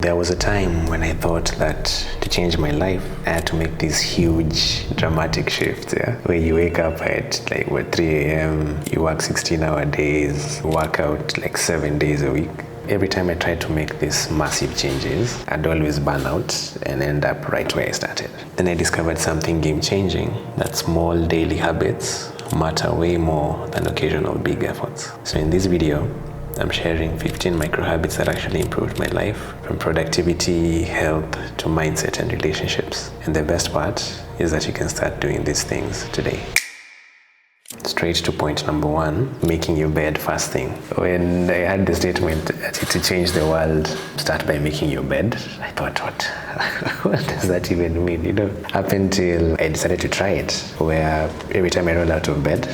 There was a time when I thought that to change my life, I had to make these huge, dramatic shifts, where you wake up at 3 a.m., you work 16-hour days, work out 7 days a week. Every time I tried to make these massive changes, I'd always burn out and end up right where I started. Then I discovered something game-changing, that small daily habits matter way more than occasional big efforts. So in this video, I'm sharing 15 micro habits that actually improved my life, from productivity, health, to mindset and relationships. And the best part is that you can start doing these things today. Straight to point number 1, making your bed first thing. When I had the statement to change the world, start by making your bed, I thought, what does that even mean? Up until I decided to try it, where every time I roll out of bed,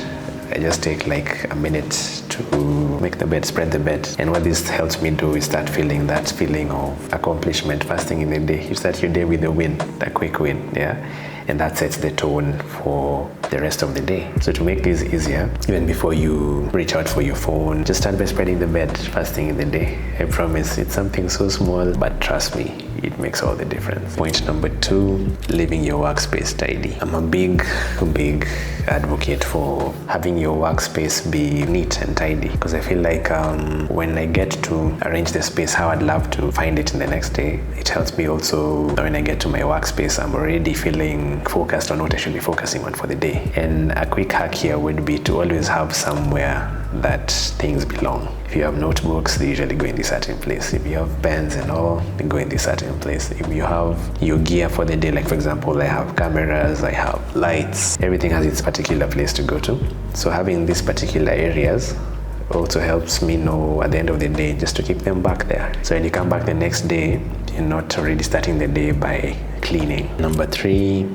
I just take a minute to make the bed, spread the bed. And what this helps me do is start feeling that feeling of accomplishment first thing in the day. You start your day with a win, a quick win, and that sets the tone for the rest of the day. So to make this easier, even before you reach out for your phone, just start by spreading the bed first thing in the day. I promise, it's something so small, but trust me, it makes all the difference. Point number 2, leaving your workspace tidy. I'm a big advocate for having your workspace be neat and tidy, because I feel like when I get to arrange the space how I'd love to find it in the next day, it helps me also when I get to my workspace, I'm already feeling focused on what I should be focusing on for the day. And a quick hack here would be to always have somewhere that things belong. If you have notebooks, they usually go in this certain place. If you have pens and all, they go in this certain place. If you have your gear for the day, like for example, I have cameras, I have lights, everything has its particular place to go to. So having these particular areas also helps me know at the end of the day just to keep them back there. So when you come back the next day, you're not already starting the day by cleaning. Number 3,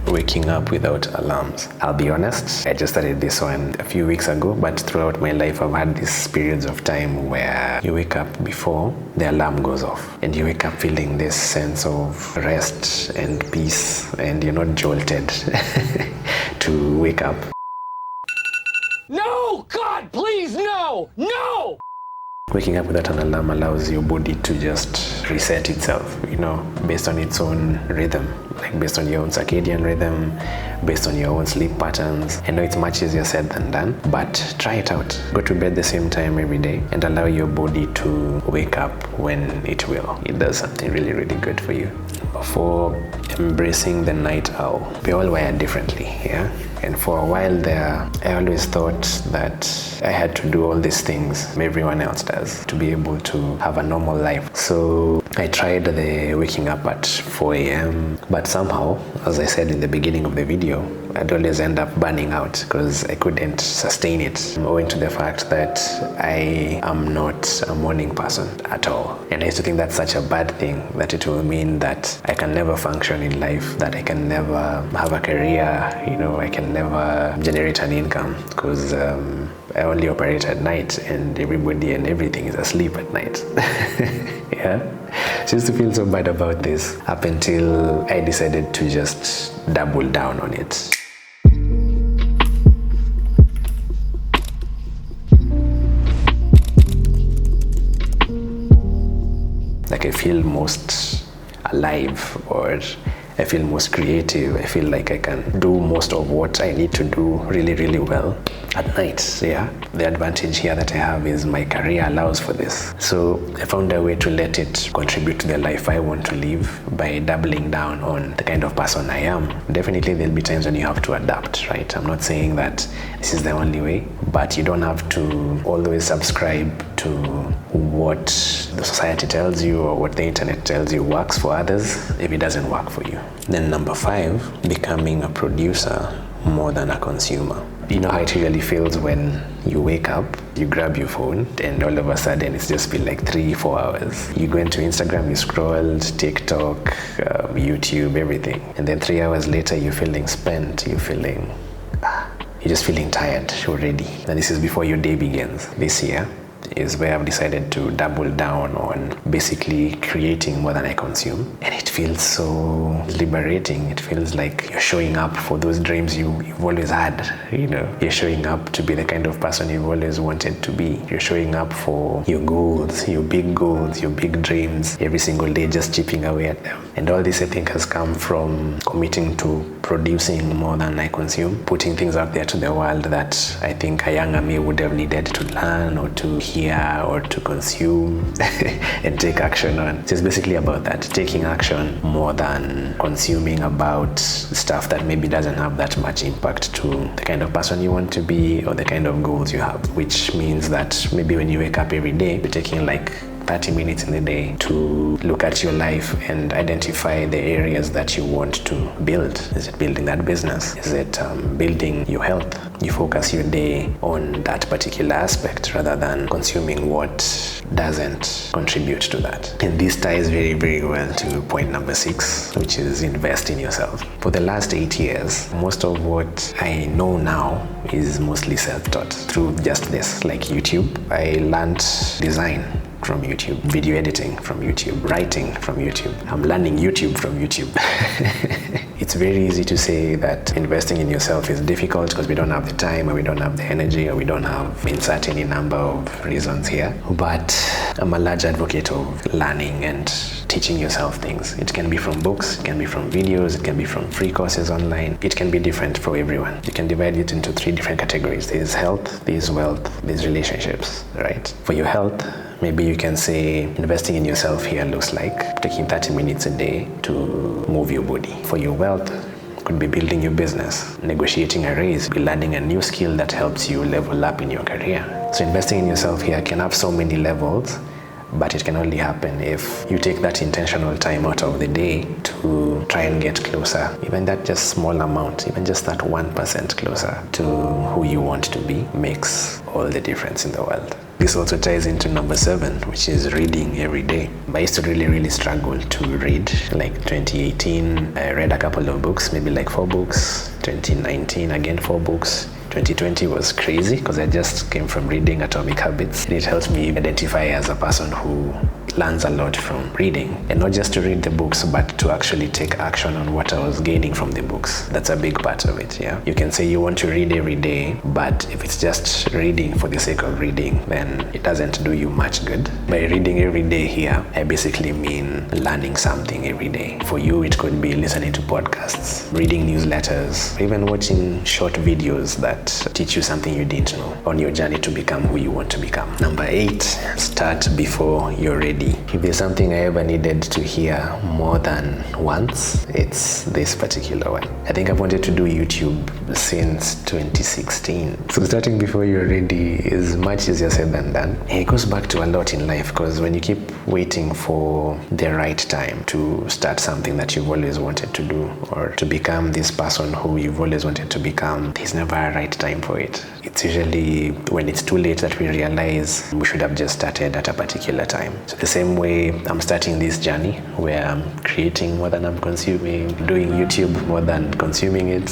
waking up without alarms. I'll be honest, I just started this one a few weeks ago, but throughout my life I've had these periods of time where you wake up before the alarm goes off, and you wake up feeling this sense of rest and peace, and you're not jolted to wake up. No! God, please, no! No! Waking up without an alarm allows your body to just reset itself, based on its own rhythm, based on your own circadian rhythm, based on your own sleep patterns. I know it's much easier said than done, but try it out. Go to bed the same time every day and allow your body to wake up when it will. It does something really, really good for you. Number 4, embracing the night owl. We're all wired differently, And for a while there, I always thought that I had to do all these things everyone else does to be able to have a normal life. So I tried the waking up at 4 a.m. But somehow, as I said in the beginning of the video, I'd always end up burning out because I couldn't sustain it, owing to the fact that I am not a morning person at all. And I used to think that's such a bad thing, that it will mean that I can never function in life, that I can never have a career, I can never generate an income, because I only operate at night and everybody and everything is asleep at night. I used to feel so bad about this up until I decided to just double down on it. I feel most alive, or I feel most creative. I feel like I can do most of what I need to do really, really well at night. The advantage here that I have is my career allows for this. So I found a way to let it contribute to the life I want to live by doubling down on the kind of person I am. Definitely there'll be times when you have to adapt, right? I'm not saying that this is the only way, but you don't have to always subscribe to what the society tells you or what the internet tells you works for others if it doesn't work for you. Then number 5, becoming a producer more than a consumer. You know how it really feels when you wake up, you grab your phone, and all of a sudden it's just been 3-4 hours. You go into Instagram, you scrolled, TikTok, YouTube, everything. And then 3 hours later, you're feeling spent, you're just feeling tired already. And this is before your day begins. This year, is where I've decided to double down on basically creating more than I consume. And it feels so liberating. It feels like you're showing up for those dreams you've always had. You're showing up to be the kind of person you've always wanted to be. You're showing up for your goals, your big dreams, every single day, just chipping away at them. And all this, I think, has come from committing to producing more than I consume, putting things out there to the world that I think a younger me would have needed to learn or to hear or to consume and take action on. So it's basically about that, taking action more than consuming about stuff that maybe doesn't have that much impact to the kind of person you want to be or the kind of goals you have, which means that maybe when you wake up every day, you're taking like 30 minutes in the day to look at your life and identify the areas that you want to build. Is it building that business? Is it building your health? You focus your day on that particular aspect rather than consuming what doesn't contribute to that. And this ties very, very well to point number 6, which is invest in yourself. For the last 8 years, most of what I know now is mostly self-taught through just this, like YouTube. I learned design from YouTube, video editing from YouTube, writing from YouTube. I'm learning YouTube from YouTube. It's very easy to say that investing in yourself is difficult because we don't have the time or we don't have the energy or we don't have insert any number of reasons here. But I'm a large advocate of learning and teaching yourself things. It can be from books, it can be from videos, it can be from free courses online. It can be different for everyone. You can divide it into 3 different categories. There's health, there's wealth, there's relationships, right? For your health, maybe you can say investing in yourself here looks like taking 30 minutes a day to move your body. For your wealth, could be building your business, negotiating a raise, be learning a new skill that helps you level up in your career. So investing in yourself here can have so many levels, but it can only happen if you take that intentional time out of the day to try and get closer, even that just small amount, even just that 1% closer to who you want to be makes all the difference in the world. This also ties into number 7, which is reading every day. I used to really struggle to read. Like 2018, I read a couple of books, maybe like 4 books. 2019, again 4 books. 2020 was crazy because I just came from reading Atomic Habits. And it helped me identify as a person who learns a lot from reading. And not just to read the books, but to actually take action on what I was gaining from the books. That's a big part of it, yeah. You can say you want to read every day, but if it's just reading for the sake of reading, then it doesn't do you much good. By reading every day here, I basically mean learning something every day. For you, it could be listening to podcasts, reading newsletters, even watching short videos that teach you something you didn't know on your journey to become who you want to become. Number 8, start before you're ready. If there's something I ever needed to hear more than once, it's this particular one. I think I've wanted to do YouTube since 2016. So starting before you're ready is much easier said than done. It goes back to a lot in life because when you keep waiting for the right time to start something that you've always wanted to do or to become this person who you've always wanted to become, there's never a right time for it. It's usually when it's too late that we realize we should have just started at a particular time. So the same way I'm starting this journey where I'm creating more than I'm consuming, doing YouTube more than consuming it,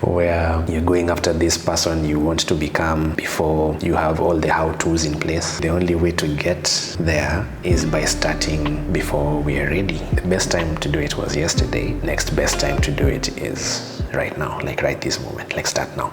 where you're going after this person you want to become before you have all the how-tos in place. The only way to get there is by starting before we are ready. The best time to do it was yesterday. Next best time to do it is right now, like right this moment, like start now.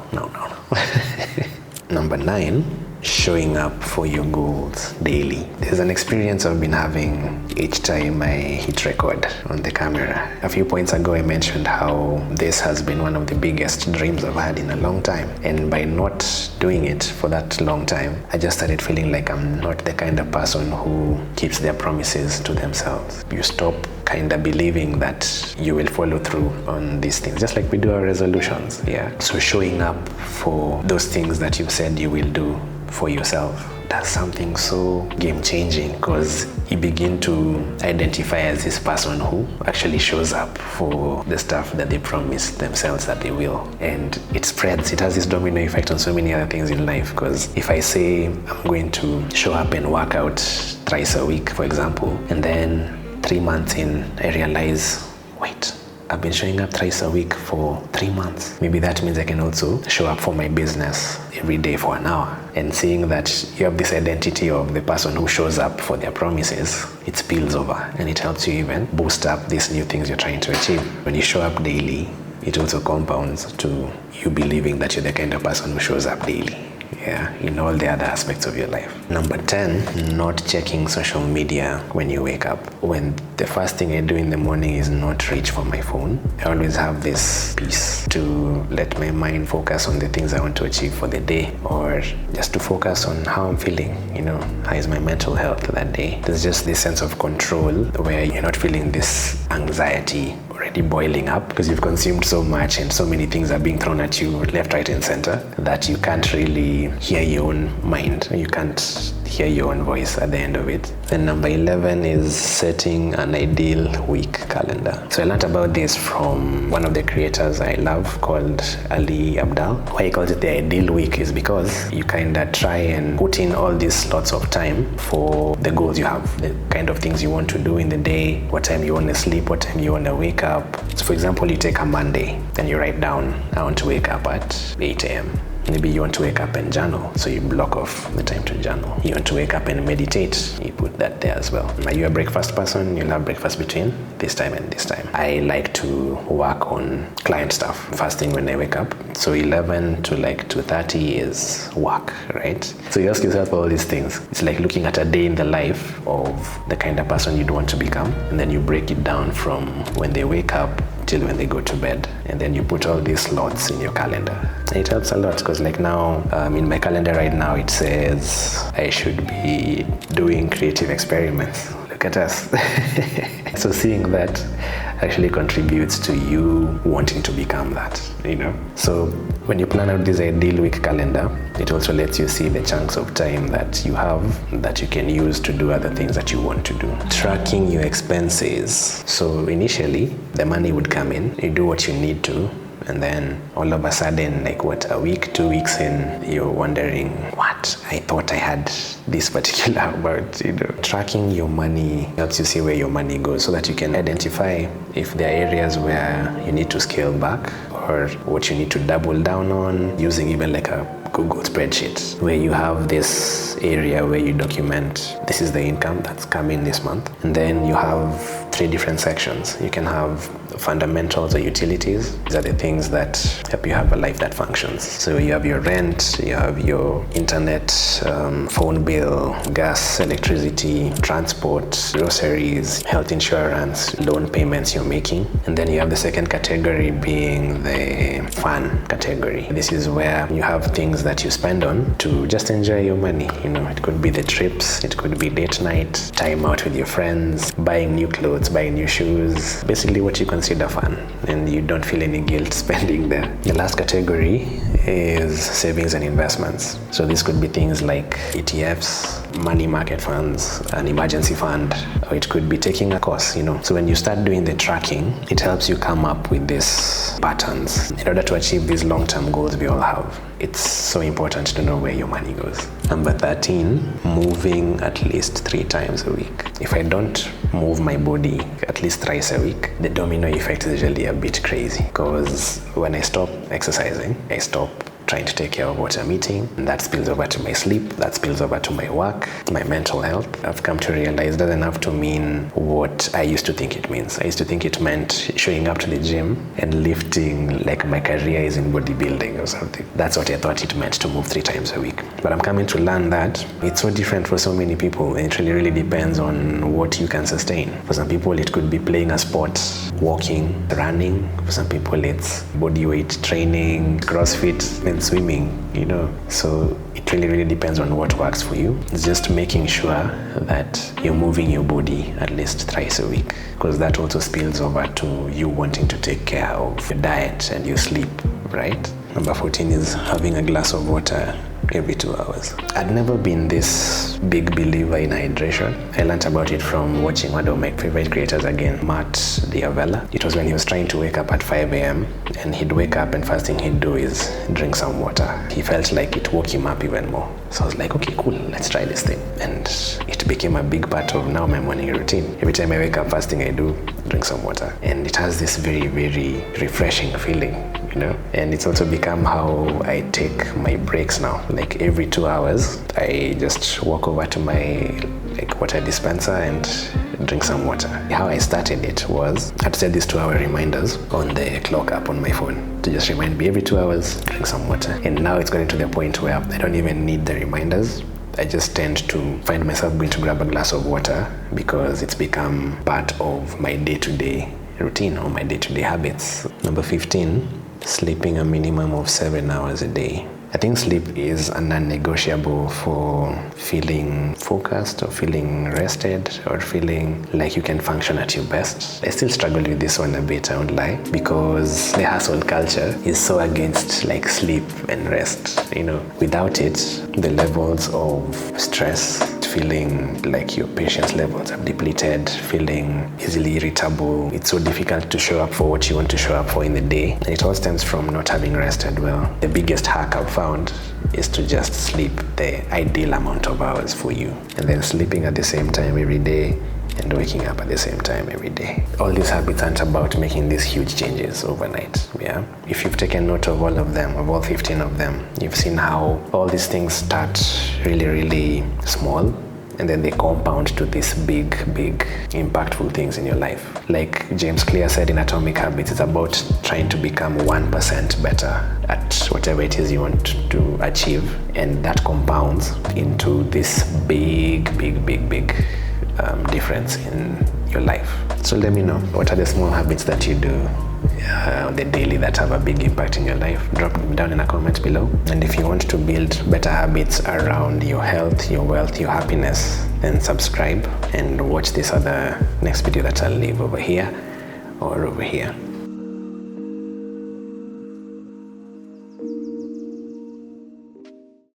Number 9, showing up for your goals daily. There's an experience I've been having each time I hit record on the camera. A few points ago I mentioned how this has been one of the biggest dreams I've had in a long time, and by not doing it for that long time, I just started feeling like I'm not the kind of person who keeps their promises to themselves. You stop kind of believing that you will follow through on these things, just like we do our resolutions, yeah. So showing up for those things that you've said you will do for yourself, that's something so game-changing because you begin to identify as this person who actually shows up for the stuff that they promised themselves that they will. And it spreads, it has this domino effect on so many other things in life, because if I say I'm going to show up and work out thrice a week, for example, and then 3 months in I realize, wait, I've been showing up thrice a week for 3 months. Maybe that means I can also show up for my business every day for an hour. And seeing that you have this identity of the person who shows up for their promises, it spills over and it helps you even boost up these new things you're trying to achieve. When you show up daily, it also compounds to you believing that you're the kind of person who shows up daily. Yeah, in all the other aspects of your life. Number 10, not checking social media when you wake up. When the first thing I do in the morning is not reach for my phone, I always have this peace to let my mind focus on the things I want to achieve for the day, or just to focus on how I'm feeling, how is my mental health that day. There's just this sense of control where you're not feeling this anxiety already boiling up because you've consumed so much and so many things are being thrown at you left, right, and center that you can't really hear your own mind. You can't hear your own voice at the end of it. Then number 11 is setting an ideal week calendar. So I learned about this from one of the creators I love called Ali Abdal. Why he calls it the ideal week is because you kind of try and put in all these slots of time for the goals you have, the kind of things you want to do in the day, what time you want to sleep, what time you want to wake up. So for example, you take a Monday and you write down, I want to wake up at 8 a.m. Maybe you want to wake up and journal, so you block off the time to journal. You want to wake up and meditate, you put that there as well. Are you a breakfast person? You'll have breakfast between this time and this time. I like to work on client stuff first thing when I wake up. So 11 to like 2:30 is work, right? So you ask yourself all these things. It's like looking at a day in the life of the kind of person you'd want to become, and then you break it down from when they wake up till when they go to bed, and then you put all these slots in your calendar. And it helps a lot because like now in my calendar right now it says I should be doing creative experiments. Look at us. So seeing that actually contributes to you wanting to become that, So when you plan out this ideal week calendar, it also lets you see the chunks of time that you have that you can use to do other things that you want to do. Tracking your expenses. So initially, the money would come in, you do what you need to, and then all of a sudden, like a week, 2 weeks in, you're wondering, what? I thought I had this particular amount, Tracking your money helps you see where your money goes so that you can identify if there are areas where you need to scale back or what you need to double down on, using even like a Google spreadsheet where you have this area where you document this is the income that's coming this month, and then you have 3 different sections. You can have fundamentals or utilities. These are the things that help you have a life that functions. So you have your rent, you have your internet, phone bill, gas, electricity, transport, groceries, health insurance, loan payments you're making. And then you have the second category being the fun category. This is where you have things that you spend on to just enjoy your money. It could be the trips, it could be date night, time out with your friends, buying new clothes, buying new shoes, basically what you consider fun, and you don't feel any guilt spending there. The last category is savings and investments. So this could be things like ETFs, money market funds, an emergency fund, or it could be taking a course, So when you start doing the tracking, it helps you come up with these patterns in order to achieve these long-term goals we all have. It's so important to know where your money goes. Number 13, moving at least 3 times a week. If I don't move my body at least thrice a week, the domino effect is usually a bit crazy, because when I stop exercising, I stop trying to take care of what I'm eating, and that spills over to my sleep, that spills over to my work, my mental health. I've come to realize it doesn't have to mean what I used to think it means. I used to think it meant showing up to the gym and lifting like my career is in bodybuilding or something. That's what I thought it meant to move 3 times a week. But I'm coming to learn that it's so different for so many people, and it really depends on what you can sustain. For some people, it could be playing a sport, walking, running. For some people, it's body weight training, CrossFit, and swimming, So it really depends on what works for you. It's just making sure that you're moving your body at least thrice a week, because that also spills over to you wanting to take care of your diet and your sleep, right? Number 14 is having a glass of water every 2 hours. I'd never been this big believer in hydration. I learned about it from watching one of my favorite creators again, Matt Diavella. It was when he was trying to wake up at 5 a.m. and he'd wake up and first thing he'd do is drink some water. He felt like it woke him up even more. So I was like, okay, cool, let's try this thing. And it became a big part of now my morning routine. Every time I wake up, first thing I do, drink some water. And it has this very, very refreshing feeling, you know? And it's also become how I take my breaks now. Like every 2 hours, I just walk over to my water dispenser and drink some water. How I started it was I had to set these 2-hour reminders on the clock app on my phone to just remind me every 2 hours, drink some water. And now it's gotten to the point where I don't even need the reminders. I just tend to find myself going to grab a glass of water because it's become part of my day-to-day routine or my day-to-day habits. Number 15, sleeping a minimum of 7 hours a day. I think sleep is a non-negotiable for feeling focused or feeling rested or feeling like you can function at your best. I still struggle with this one a bit, I won't lie, because the hustle culture is so against like sleep and rest. You know, without it, the levels of stress, feeling like your patience levels have depleted, feeling easily irritable. It's so difficult to show up for what you want to show up for in the day. And it all stems from not having rested well. The biggest hack I've found is to just sleep the ideal amount of hours for you. And then sleeping at the same time every day and waking up at the same time every day. All these habits aren't about making these huge changes overnight, yeah? If you've taken note of all of them, of all 15 of them, you've seen how all these things start really, really small, and then they compound to these big, big, impactful things in your life. Like James Clear said in Atomic Habits, it's about trying to become 1% better at whatever it is you want to achieve, and that compounds into this big, big, big, big difference in your life. So let me know, what are the small habits that you do on the daily that have a big impact in your life? Drop them down in a comment below. And if you want to build better habits around your health, your wealth, your happiness, then subscribe and watch this other next video that I'll leave over here or over here.